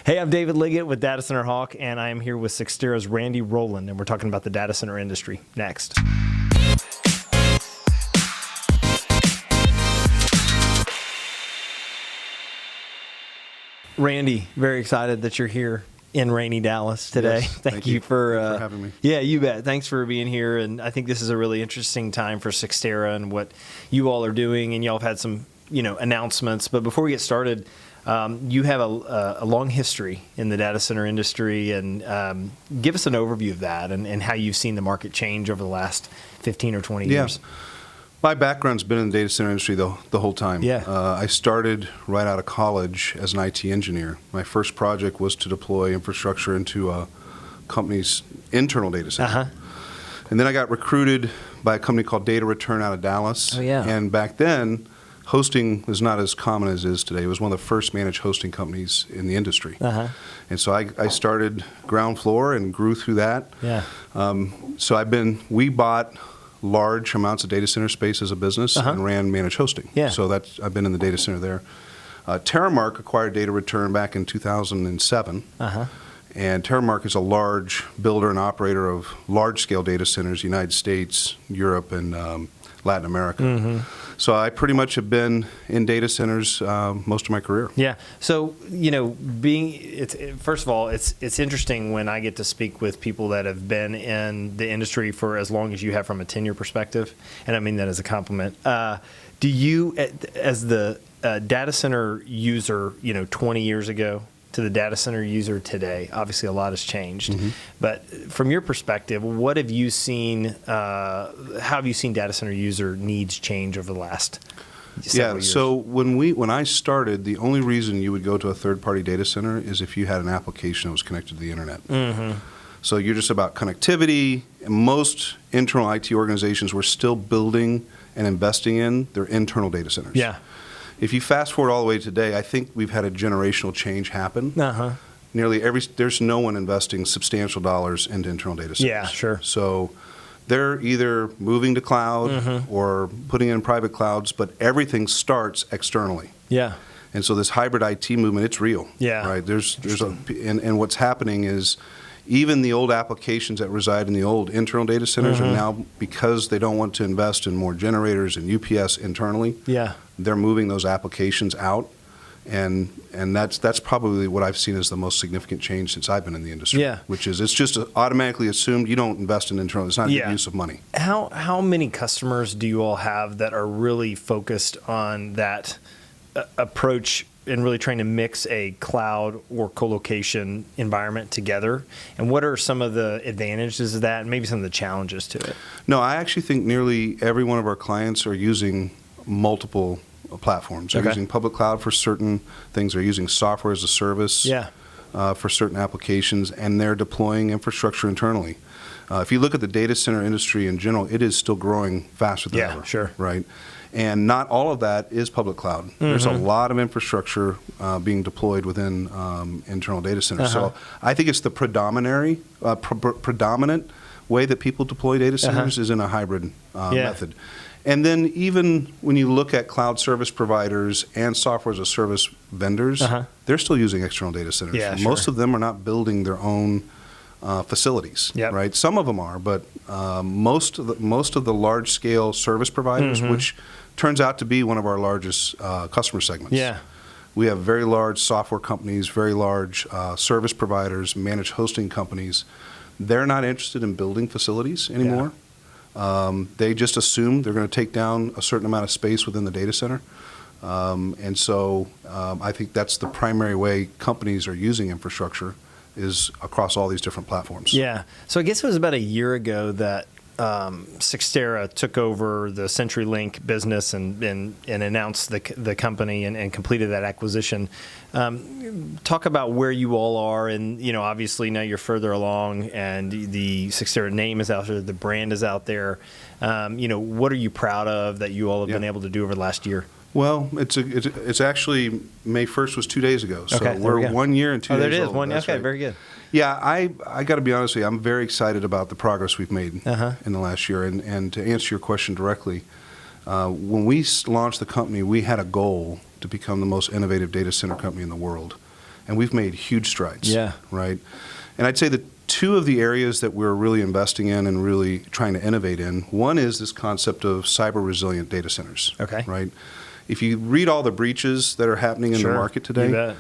Hey, I'm David Liggett with Data Center Hawk, and I am here with Cyxtera's Randy Rowland, and we're talking about the data center industry next. Randy, very excited that you're here in rainy Dallas today. Yes, thank you for having me. Yeah, you bet. Thanks for being here. And I think this is a really interesting time for Cyxtera and what you all are doing. And y'all have had some, announcements. But before we get started, you have a long history in the data center industry, and give us an overview of that and how you've seen the market change over the last 15 or 20 years. My background's been in the data center industry the whole time. Yeah. I started right out of college as an IT engineer. My first project was to deploy infrastructure into a company's internal data center. And then I got recruited by a company called Data Return out of Dallas. Oh, yeah. And back then, hosting was not as common as it is today. It was one of the first managed hosting companies in the industry. And so I started ground floor and grew through that. Yeah. We bought large amounts of data center space as a business and ran managed hosting. Yeah. So I've been in the data center there. Terramark acquired Data Return back in 2007. And Terramark is a large builder and operator of large-scale data centers, United States, Europe, and Latin America. So I pretty much have been in data centers most of my career. Yeah. So, first of all, it's interesting when I get to speak with people that have been in the industry for as long as you have from a tenure perspective, and I mean that as a compliment. Do you, as the data center user, 20 years ago, to the data center user today, obviously a lot has changed. But from your perspective, what have you seen? How have you seen data center user needs change over the last several years? So when I started, the only reason you would go to a third-party data center is if you had an application that was connected to the internet. So you're just about connectivity. Most internal IT organizations were still building and investing in their internal data centers. Yeah. If you fast forward all the way to today, I think we've had a generational change happen. There's no one investing substantial dollars into internal data centers. Yeah, sure. So they're either moving to cloud or putting in private clouds, but everything starts externally. Yeah. And so this hybrid IT movement, it's real. Yeah. Right. And what's happening is even the old applications that reside in the old internal data centers are now, because they don't want to invest in more generators and UPS internally, they're moving those applications out. And that's probably what I've seen as the most significant change since I've been in the industry. Yeah. Which is, it's just automatically assumed you don't invest in internal. It's not a good use of money. How many customers do you all have that are really focused on that approach and really trying to mix a cloud or co-location environment together? And what are some of the advantages of that and maybe some of the challenges to it? No, I actually think nearly every one of our clients are using multiple platforms. They're using public cloud for certain things. They're using software as a service for certain applications, and they're deploying infrastructure internally. If you look at the data center industry in general, it is still growing faster than ever. Sure. Right? And not all of that is public cloud. There's a lot of infrastructure being deployed within internal data centers. So I think it's the predominant way that people deploy data centers is in a hybrid method. And then even when you look at cloud service providers and software as a service vendors, they're still using external data centers. Yeah, Most of them are not building their own facilities, right? Some of them are, but most of the large-scale service providers, which turns out to be one of our largest customer segments. We have very large software companies, very large service providers, managed hosting companies. They're not interested in building facilities anymore. They just assume they're going to take down a certain amount of space within the data center. And so I think that's the primary way companies are using infrastructure, is across all these different platforms. Yeah. So I guess it was about a year ago that Cyxtera took over the CenturyLink business and announced the company and completed that acquisition. Talk about where you all are, and obviously now you're further along, and the Cyxtera name is out there, the brand is out there. What are you proud of that you all have been able to do over the last year? Well, it's actually May 1st was 2 days ago, so okay, we're 1 year and 2 days old. Oh, there it is. One. Okay, right. Very good. Yeah, I got to be honest with you. I'm very excited about the progress we've made in the last year. And to answer your question directly, when we launched the company, we had a goal to become the most innovative data center company in the world. and we've made huge strides. Yeah. Right. And I'd say that two of the areas that we're really investing in and really trying to innovate in, one is this concept of cyber resilient data centers. Okay. Right. If you read all the breaches that are happening in the market today, you bet.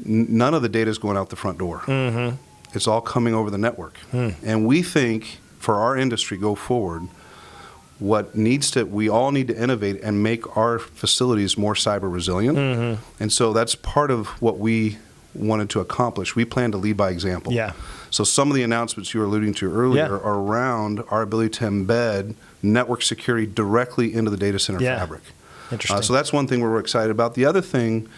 None of the data is going out the front door. Mm-hmm. It's all coming over the network. And we think for our industry go forward, we all need to innovate and make our facilities more cyber resilient. And so that's part of what we wanted to accomplish. We plan to lead by example. Yeah. So some of the announcements you were alluding to earlier are around our ability to embed network security directly into the data center fabric. Interesting. So that's one thing we're excited about. The other thing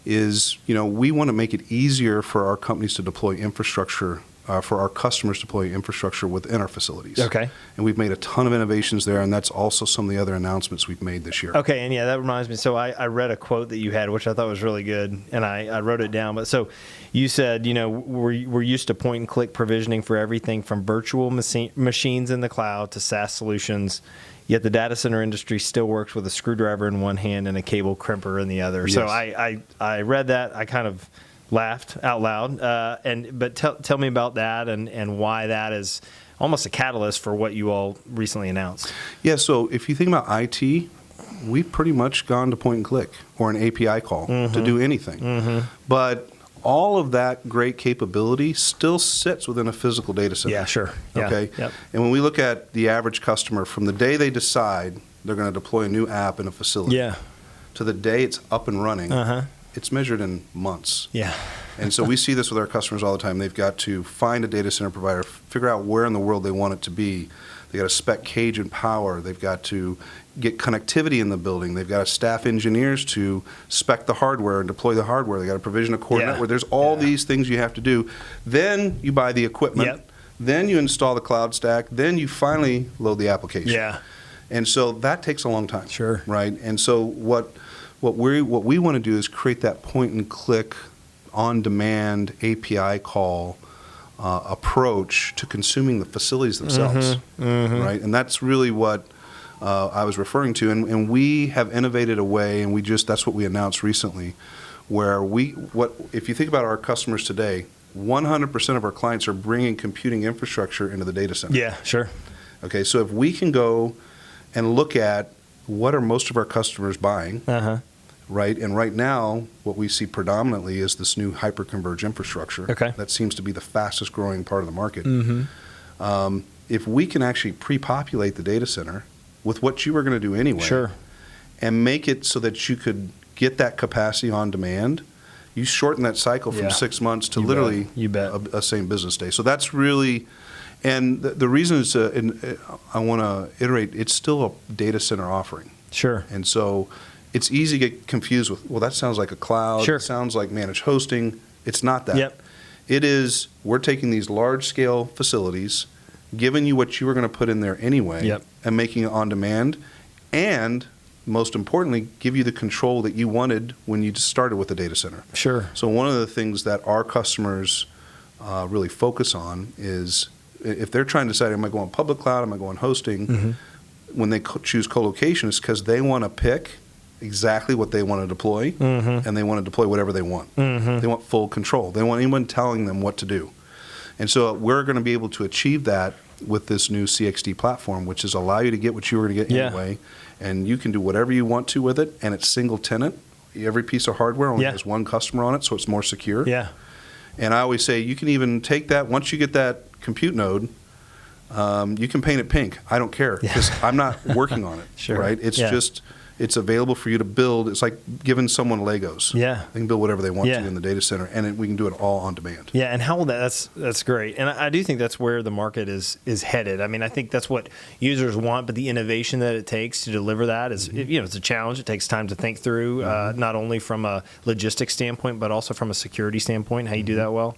is, we want to make it easier for our companies to deploy infrastructure, for our customers to deploy infrastructure within our facilities. Okay. And we've made a ton of innovations there, and that's also some of the other announcements we've made this year. Okay, and that reminds me. So I read a quote that you had, which I thought was really good, and I wrote it down. But so you said, we're used to point and click provisioning for everything from virtual machines in the cloud to SaaS solutions. Yet the data center industry still works with a screwdriver in one hand and a cable crimper in the other. Yes. So I read that. I kind of laughed out loud. But tell me about that and why that is almost a catalyst for what you all recently announced. Yeah. So if you think about IT, we've pretty much gone to point and click or an API call to do anything. But all of that great capability still sits within a physical data center. Yeah, sure. Yeah. Okay. Yep. And when we look at the average customer, from the day they decide they're going to deploy a new app in a facility to the day it's up and running, it's measured in months. Yeah. And so we see this with our customers all the time. They've got to find a data center provider, figure out where in the world they want it to be. They got to spec cage and power. They've got to get connectivity in the building. They've got to staff engineers to spec the hardware and deploy the hardware. They got to provision a core network. There's all these things you have to do. Then you buy the equipment. Yep. Then you install the cloud stack. Then you finally load the application. Yeah. And so that takes a long time. Sure. Right. And so what we want to do is create that point and click, on demand API call approach to consuming the facilities themselves. Right. And that's really what I was referring to, and we have innovated a way, and that's what we announced recently, where if you think about our customers today, 100% of our clients are bringing computing infrastructure into the data center. Yeah, sure. Okay, so if we can go and look at what are most of our customers buying, right, and right now what we see predominantly is this new hyperconverged infrastructure. Okay. That seems to be the fastest growing part of the market. If we can actually pre-populate the data center with what you were going to do anyway, and make it so that you could get that capacity on demand, you shorten that cycle from 6 months to literally a same business day. So that's really, and the reason is, I want to iterate, it's still a data center offering. Sure. And so it's easy to get confused with, well, that sounds like a cloud. Sure. It sounds like managed hosting. It's not that. Yep. It is, we're taking these large-scale facilities, giving you what you were going to put in there anyway, and making it on demand, and most importantly, give you the control that you wanted when you just started with the data center. Sure. So one of the things that our customers really focus on is, if they're trying to decide, am I going public cloud, am I going hosting, when they choose co-location, it's because they want to pick exactly what they want to deploy, and they want to deploy whatever they want. They want full control. They want anyone telling them what to do. And so we're going to be able to achieve that with this new CXD platform, which is allow you to get what you were going to get anyway, and you can do whatever you want to with it, and it's single tenant. Every piece of hardware only has one customer on it, so it's more secure. And I always say you can even take that, once you get that compute node, you can paint it pink. I don't care, because I'm not working on it. Right? It's just, it's available for you to build. It's like giving someone Legos. They can build whatever they want to in the data center, and we can do it all on demand. And how will that's great. And I do think that's where the market is headed. I mean, I think that's what users want, but the innovation that it takes to deliver that is, it's a challenge. It takes time to think through, not only from a logistics standpoint, but also from a security standpoint, how you do that well.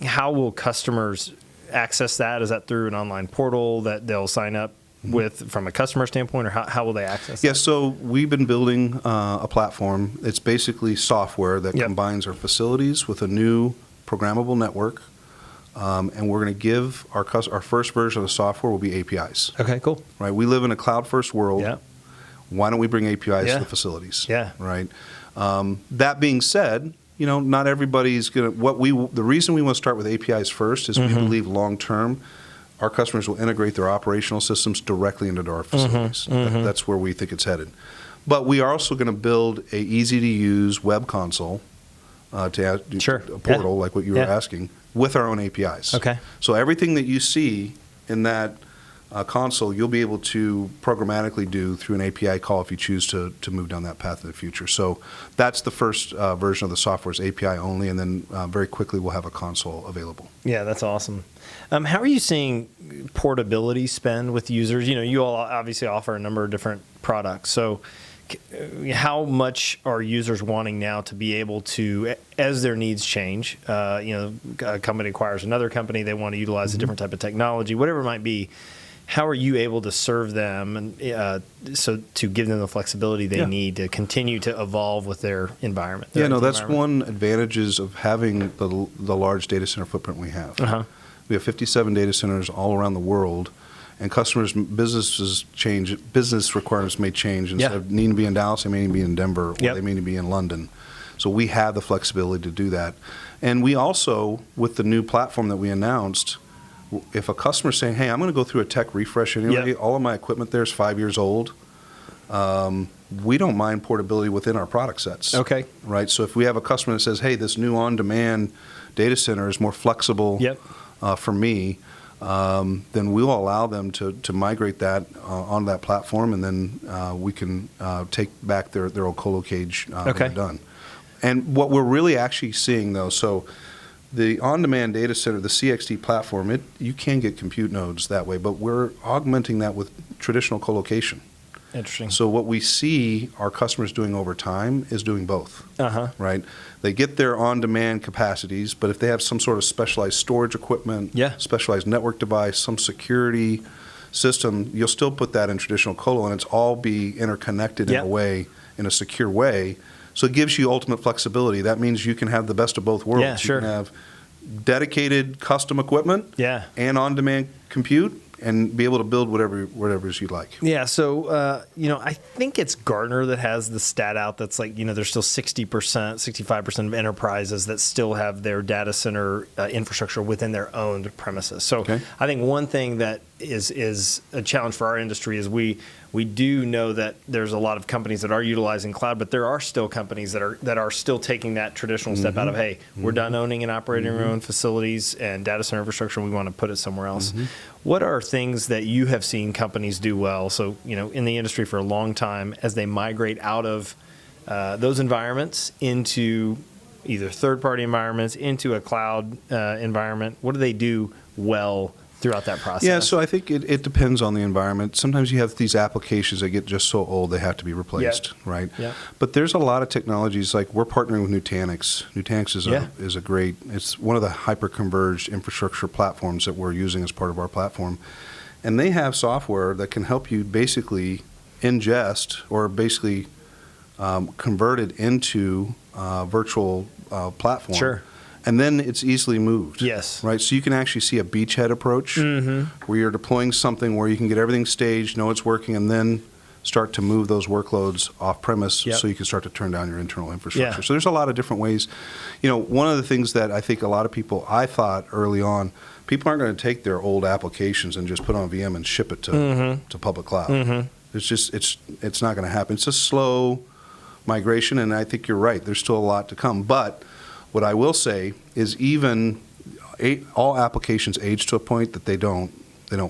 How will customers access that? Is that through an online portal that they'll sign up with from a customer standpoint, or how will they access that? So we've been building a platform. It's basically software that combines our facilities with a new programmable network, and we're going to give our first version of the software will be APIs. Okay, cool. Right, we live in a cloud-first world. Why don't we bring APIs to the facilities? Right. That being said, not everybody's going to, the reason we want to start with APIs first is we believe long term, our customers will integrate their operational systems directly into our facilities. That's where we think it's headed. But we are also going to build a easy to use web console to add a portal like what you were asking with our own APIs. Okay. So everything that you see in that console, you'll be able to programmatically do through an API call if you choose to move down that path in the future. So that's the first version of the software is API only, and then very quickly we'll have a console available. Yeah, that's awesome. How are you seeing portability spend with users? You all obviously offer a number of different products. So how much are users wanting now to be able to, as their needs change, a company acquires another company, they want to utilize a different type of technology, whatever it might be, how are you able to serve them and so to give them the flexibility they need to continue to evolve with their environment? That's one advantages of having the large data center footprint we have. We have 57 data centers all around the world, and customers' business requirements may change. Instead of needing to be in Dallas, they may need to be in Denver, or they may need to be in London. So we have the flexibility to do that. And we also, with the new platform that we announced, if a customer's saying, hey, I'm going to go through a tech refresh anyway, all of my equipment there is 5 years old, we don't mind portability within our product sets. Okay. Right? So if we have a customer that says, hey, this new on-demand data center is more flexible for me, then we'll allow them to migrate that onto that platform, and then we can take back their old colo cage when they're done. And what we're really actually seeing, though, so the on-demand data center, the CXT platform, you can get compute nodes that way, but we're augmenting that with traditional colocation. Interesting. So what we see our customers doing over time is doing both. Right? They get their on-demand capacities, but if they have some sort of specialized storage equipment, specialized network device, some security system, you'll still put that in traditional colo, and it's all be interconnected in a way, in a secure way. So it gives you ultimate flexibility. That means you can have the best of both worlds. You can have dedicated custom equipment and on-demand compute, and be able to build whatever you'd like. Yeah, so, I think it's Gartner that has the stat out that's like, there's still 60%, 65% of enterprises that still have their data center infrastructure within their own premises. So I think one thing that is a challenge for our industry is we do know that there's a lot of companies that are utilizing cloud, but there are still companies that are still taking that traditional step out of, hey, we're done owning and operating our own facilities and data center infrastructure, and we want to put it somewhere else. What are things that you have seen companies do well, so in the industry for a long time, as they migrate out of those environments into either third-party environments, into a cloud environment? What do they do well throughout that process? Yeah, so I think it depends on the environment. Sometimes you have these applications that get just so old they have to be replaced, right? But there's a lot of technologies, like we're partnering with Nutanix. Nutanix is a great, it's one of the hyper-converged infrastructure platforms that we're using as part of our platform. And they have software that can help you basically ingest or basically convert it into a virtual platform. And then it's easily moved. Right? So you can actually see a beachhead approach where you're deploying something where you can get everything staged, know it's working, and then start to move those workloads off premise so you can start to turn down your internal infrastructure. So there's a lot of different ways. One of the things that I think a lot of people, I thought early on, people aren't going to take their old applications and just put on VM and ship it to public cloud. It's just, it's not going to happen. It's a slow migration, and I think you're right. There's still a lot to come. But what I will say is even all applications age to a point that they don't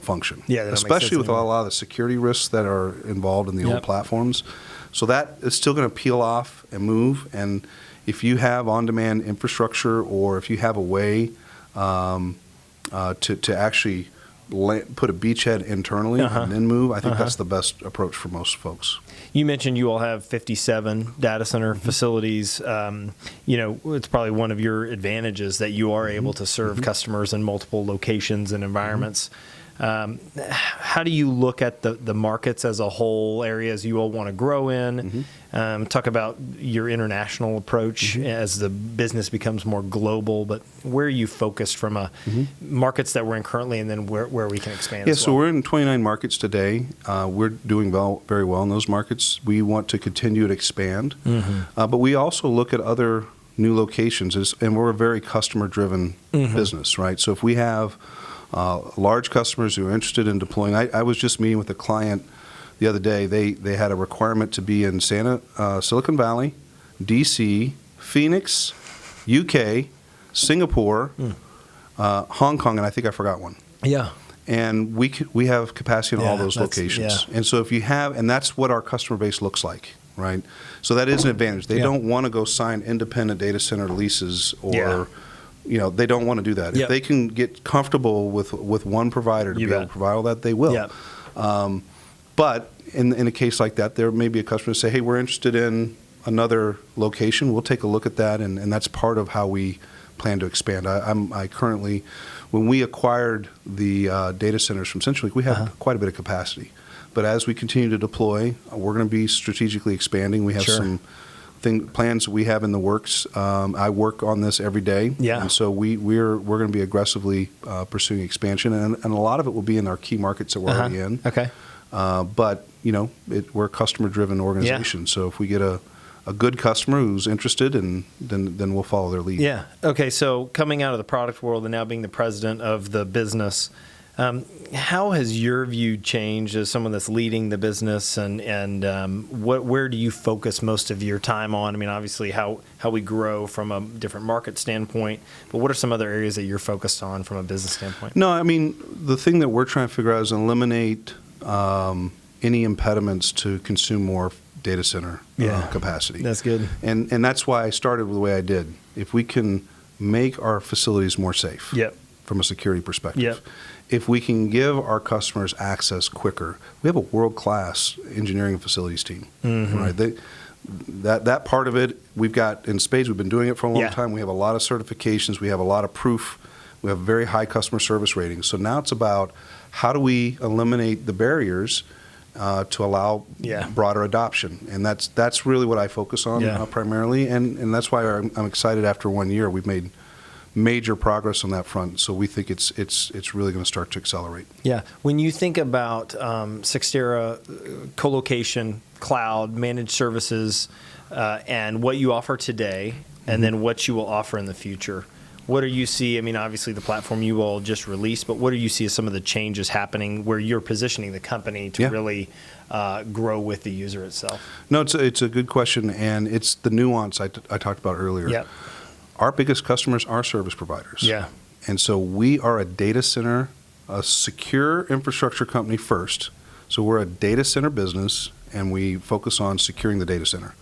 function. Especially with a lot of the security risks that are involved in the old platforms. So that is still going to peel off and move. And if you have on-demand infrastructure, or if you have a way to actually put a beachhead internally and then move, I think that's the best approach for most folks. You mentioned you all have 57 data center facilities. It's probably one of your advantages that you are able to serve customers in multiple locations and environments. How do you look at the markets as a whole, areas you all want to grow in? Talk about your international approach as the business becomes more global, but where are you focused from markets that we're in currently, and then where we can expand as well? So we're in 29 markets today. We're doing very well in those markets. We want to continue to expand, but we also look at other new locations and we're a very customer-driven business, right? So if we have large customers who are interested in deploying, I was just meeting with a client the other day. They had a requirement to be in Silicon Valley, DC, Phoenix, UK, Singapore, Hong Kong, and I think I forgot one. Yeah. And we have capacity in all those locations. Yeah. And so if you have, and that's what our customer base looks like, right? So that is an advantage. They don't want to go sign independent data center leases or, they don't want to do that. If they can get comfortable with one provider to be able to provide all that, they will. Yep. But in a case like that, there may be a customer say, hey, we're interested in another location. We'll take a look at that, and that's part of how we plan to expand. I currently, when we acquired the data centers from CenturyLink, we have quite a bit of capacity. But as we continue to deploy, we're going to be strategically expanding. We have some plans we have in the works. I work on this every day, and so we're going to be aggressively pursuing expansion, and a lot of it will be in our key markets that we're already in. Okay. But we're a customer-driven organization, so if we get a good customer who's interested, and then we'll follow their lead. Yeah. Okay. So coming out of the product world and now being the president of the business, how has your view changed as someone that's leading the business, and where do you focus most of your time on? I mean, obviously how we grow from a different market standpoint, but what are some other areas that you're focused on from a business standpoint? No, I mean, the thing that we're trying to figure out is eliminate any impediments to consume more data center capacity. That's good. And that's why I started with the way I did. If we can make our facilities more safe from a security perspective, if we can give our customers access quicker, we have a world-class engineering and facilities team. Right? That part of it, we've got in spades. We've been doing it for a long time. We have a lot of certifications. We have a lot of proof. We have very high customer service ratings. So now it's about how do we eliminate the barriers to allow broader adoption, and that's really what I focus on primarily, and that's why I'm excited. After 1 year, we've made major progress on that front, so we think it's really going to start to accelerate. Yeah, when you think about Cyxtera, colocation, cloud, managed services, and what you offer today, and then what you will offer in the future. What do you see? I mean, obviously the platform you all just released, but what do you see as some of the changes happening where you're positioning the company to really grow with the user itself? No, it's a good question, and it's the nuance I talked about earlier. Yep. Our biggest customers are service providers. Yeah. And so we are a data center, a secure infrastructure company first. So we're a data center business, and we focus on securing the data center.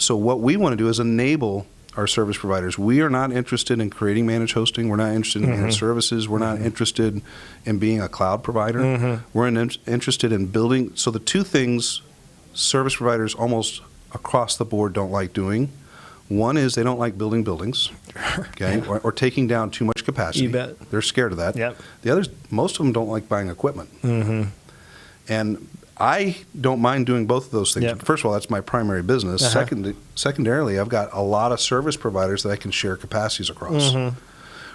So what we want to do is enable our service providers. We are not interested in creating managed hosting. We're not interested in managed services. We're not interested in being a cloud provider. We're interested in building. So the two things service providers almost across the board don't like doing. One is they don't like building buildings, okay, or taking down too much capacity. You bet. They're scared of that. Yep. The others, most of them don't like buying equipment. And I don't mind doing both of those things. Yep. First of all, that's my primary business. Secondarily, I've got a lot of service providers that I can share capacities across,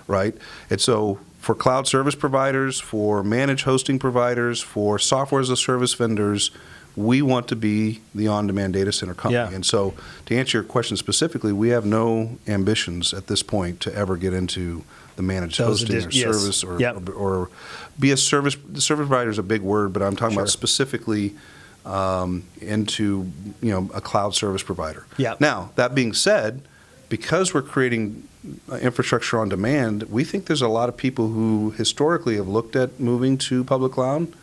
right? And so for cloud service providers, for managed hosting providers, for software as a service vendors, we want to be the on-demand data center company. Yeah. And so to answer your question specifically, we have no ambitions at this point to ever get into the managed hosting or service or be a service. The service provider is a big word, but I'm talking about specifically into a cloud service provider. Yeah. Now, that being said, because we're creating infrastructure on demand, we think there's a lot of people who historically have looked at moving to public cloud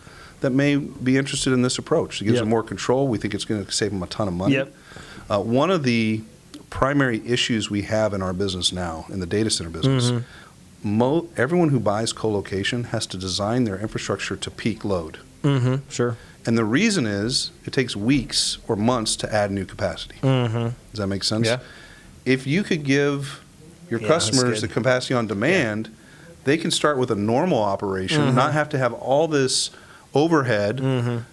that may be interested in this approach. It gives them more control. We think it's going to save them a ton of money. Yep. One of the primary issues we have in our business now, in the data center business, everyone who buys co-location has to design their infrastructure to peak load. Sure. And the reason is it takes weeks or months to add new capacity. Does that make sense? Yeah. If you could give your customers the capacity on demand, they can start with a normal operation, not have to have all this overhead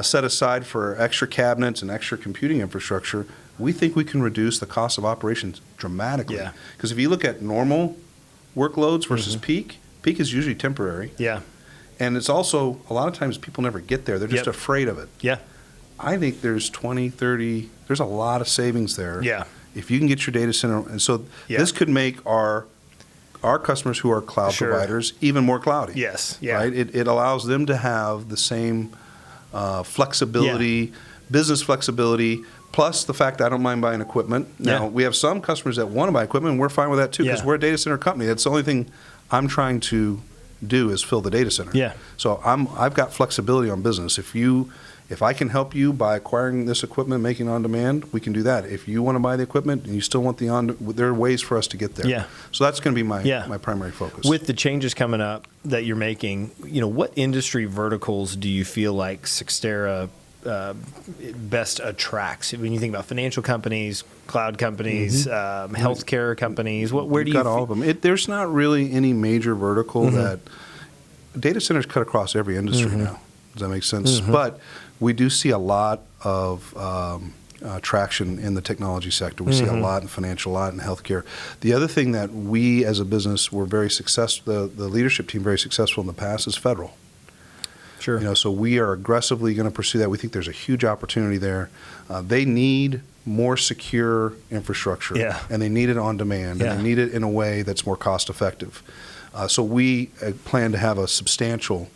set aside for extra cabinets and extra computing infrastructure. We think we can reduce the cost of operations dramatically. Because if you look at normal workloads versus peak is usually temporary. Yeah. And it's also, a lot of times people never get there. They're just afraid of it. Yeah. I think there's 20, 30, there's a lot of savings there. Yeah. if you can get your data center, and so this could make our customers who are cloud providers even more cloudy. Yes. Yeah. Right. It allows them to have the same flexibility, business flexibility. Plus the fact that I don't mind buying equipment. Now, we have some customers that want to buy equipment, and we're fine with that too, because we're a data center company. That's the only thing I'm trying to do is fill the data center. Yeah. So I've got flexibility on business. If I can help you by acquiring this equipment, making on demand, we can do that. If you want to buy the equipment and you still want there are ways for us to get there. Yeah. So that's going to be my primary focus. With the changes coming up that you're making, what industry verticals do you feel like Cyxtera best attracts? When you think about financial companies, cloud companies, healthcare companies, where do you? Got all of them. There's not really any major vertical that data centers cut across every industry now. Does that make sense? But we do see a lot of traction in the technology sector. We see a lot in financial, a lot in healthcare. The other thing that we as a business were very successful, the leadership team very successful in the past, is federal. Sure. So we are aggressively going to pursue that. We think there's a huge opportunity there. They need more secure infrastructure, and they need it on demand, and they need it in a way that's more cost effective. So we plan to have a substantial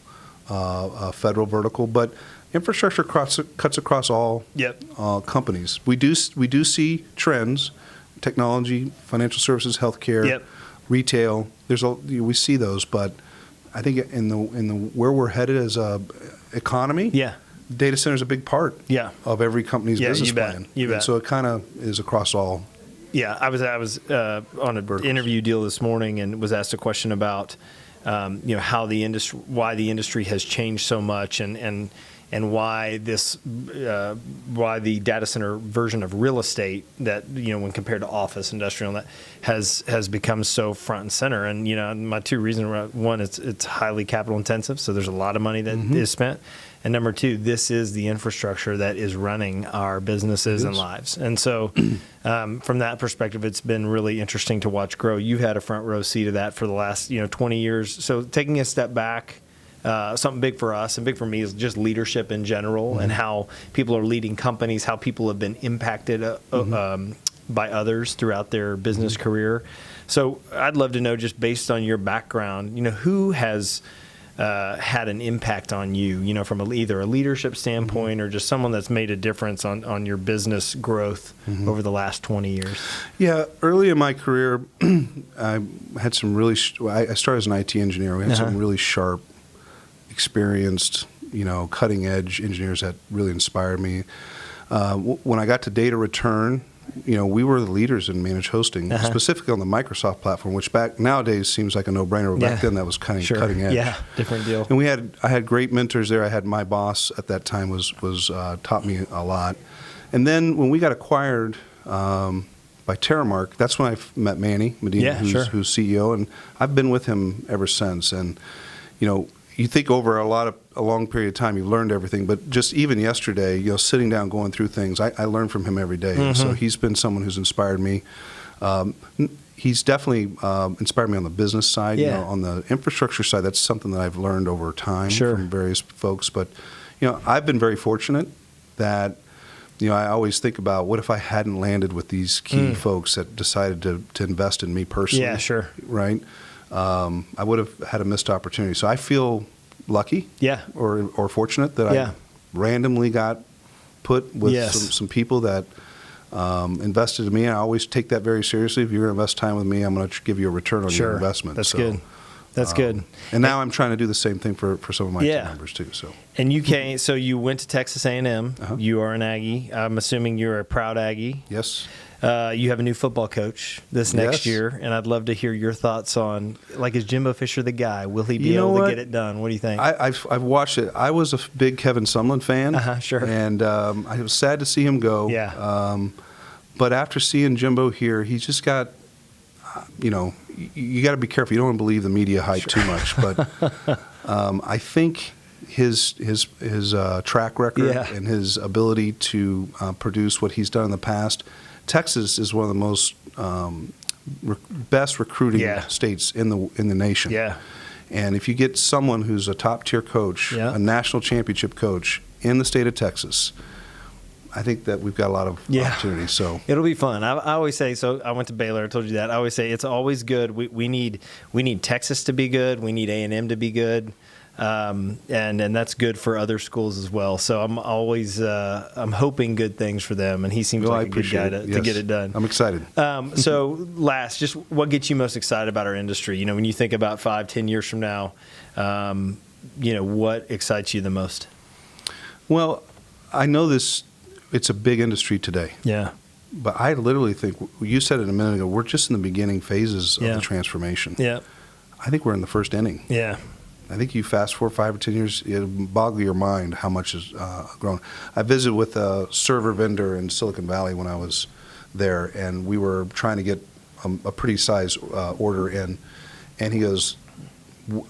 federal vertical, but infrastructure cuts across all companies. We do see trends: technology, financial services, healthcare, retail. We see those, but I think in the where we're headed as a economy, data center is a big part of every company's business plan. You bet. So it kind of is across all. Yeah, I was on an interview deal this morning and was asked a question about how the industry, why the industry has changed so much, and why why the data center version of real estate that when compared to office, industrial, and that has become so front and center. And my two reasons: one, it's highly capital intensive, so there's a lot of money that is spent, and number two, this is the infrastructure that is running our businesses and lives. And so, from that perspective, it's been really interesting to watch grow. You've had a front row seat of that for the last 20 years. So taking a step back. Something big for us and big for me is just leadership in general and how people are leading companies, how people have been impacted by others throughout their business career. So I'd love to know, just based on your background, who has had an impact on you, from either a leadership standpoint or just someone that's made a difference on your business growth over the last 20 years? Yeah, early in my career, I had some really, I started as an IT engineer. We had some really sharp, experienced, cutting edge engineers that really inspired me. When I got to data return, we were the leaders in managed hosting, specifically on the Microsoft platform, which nowadays seems like a no-brainer, but back then that was kind of cutting edge. Yeah, different deal. And I had great mentors there. I had my boss at that time was taught me a lot. And then when we got acquired by Terramark, that's when I met Manny Medina, who's CEO, and I've been with him ever since. And you think over a long period of time you've learned everything, but just even yesterday, sitting down going through things, I learn from him every day. So he's been someone who's inspired me. He's definitely inspired me on the business side. On the infrastructure side, that's something that I've learned over time from various folks. But I've been very fortunate that I always think about, what if I hadn't landed with these key folks that decided to invest in me personally? Yeah, sure. Right. I would have had a missed opportunity. So I feel lucky, or fortunate that I randomly got put with some people that invested in me. And I always take that very seriously. If you're going to invest time with me, I'm going to give you a return on your investment. That's good. That's good. And now I'm trying to do the same thing for some of my team members too. So. And so you went to Texas A&M. You are an Aggie. I'm assuming you're a proud Aggie. Yes. You have a new football coach this next year, and I'd love to hear your thoughts on, is Jimbo Fisher the guy? Will he be able to get it done? What do you think? I've watched it. I was a big Kevin Sumlin fan. And I was sad to see him go. But after seeing Jimbo here, he's just got, you got to be careful. You don't want to believe the media hype too much. But I think his track record and his ability to produce what he's done in the past. Texas is one of the most best recruiting states in the nation. And if you get someone who's a top tier coach, a national championship coach in the state of Texas, I think that we've got a lot of opportunities. So it'll be fun. I always say, so I went to Baylor. I told you that. I always say it's always good. We need Texas to be good. We need A&M to be good. And that's good for other schools as well. So I'm always I'm hoping good things for them, and he seems like a good guy to get it done. I'm excited. So last, just what gets you most excited about our industry? When you think about 5-10 years from now, what excites you the most? Well, I know it's a big industry today. Yeah. But I literally think, you said it a minute ago, we're just in the beginning phases of the transformation. Yeah. I think we're in the first inning. Yeah. I think you fast forward 5 or 10 years, it'll boggle your mind how much has grown. I visited with a server vendor in Silicon Valley when I was there, and we were trying to get a pretty sized order in, and he goes,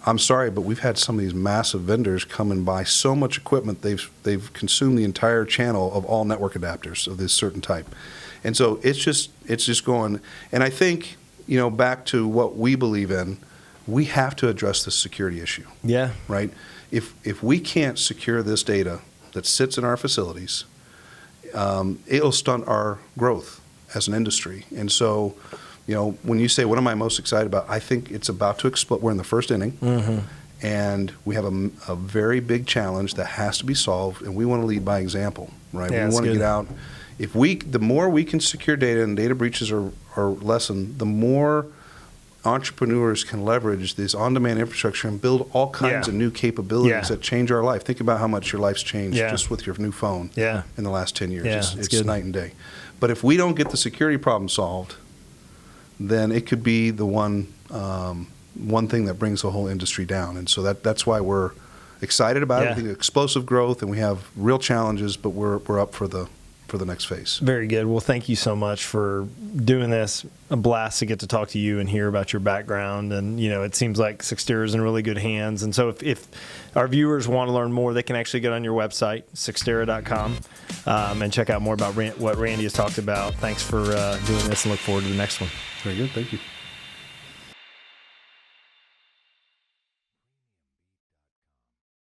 I'm sorry, but we've had some of these massive vendors come and buy so much equipment, they've consumed the entire channel of all network adapters of this certain type. And so it's just going, and I think, back to what we believe in, we have to address this security issue. Yeah. Right? If we can't secure this data that sits in our facilities, it'll stunt our growth as an industry. And so, when you say, what am I most excited about? I think it's about to explode. We're in the first inning, and we have a very big challenge that has to be solved, and we want to lead by example, right? Yeah, we want to get out. The more we can secure data and data breaches are lessened, the more entrepreneurs can leverage this on-demand infrastructure and build all kinds of new capabilities that change our life. Think about how much your life's changed just with your new phone in the last 10 years. Yeah, it's night and day. But if we don't get the security problem solved, then it could be the one thing that brings the whole industry down. And so that's why we're excited about it. I think explosive growth, and we have real challenges, but we're up for the next phase. Very good. Well, thank you so much for doing this. A blast to get to talk to you and hear about your background. And, it seems like Cyxtera is in really good hands. And so if our viewers want to learn more, they can actually get on your website, cyxtera.com, and check out more about what Randy has talked about. Thanks for doing this, and look forward to the next one. Very good. Thank you.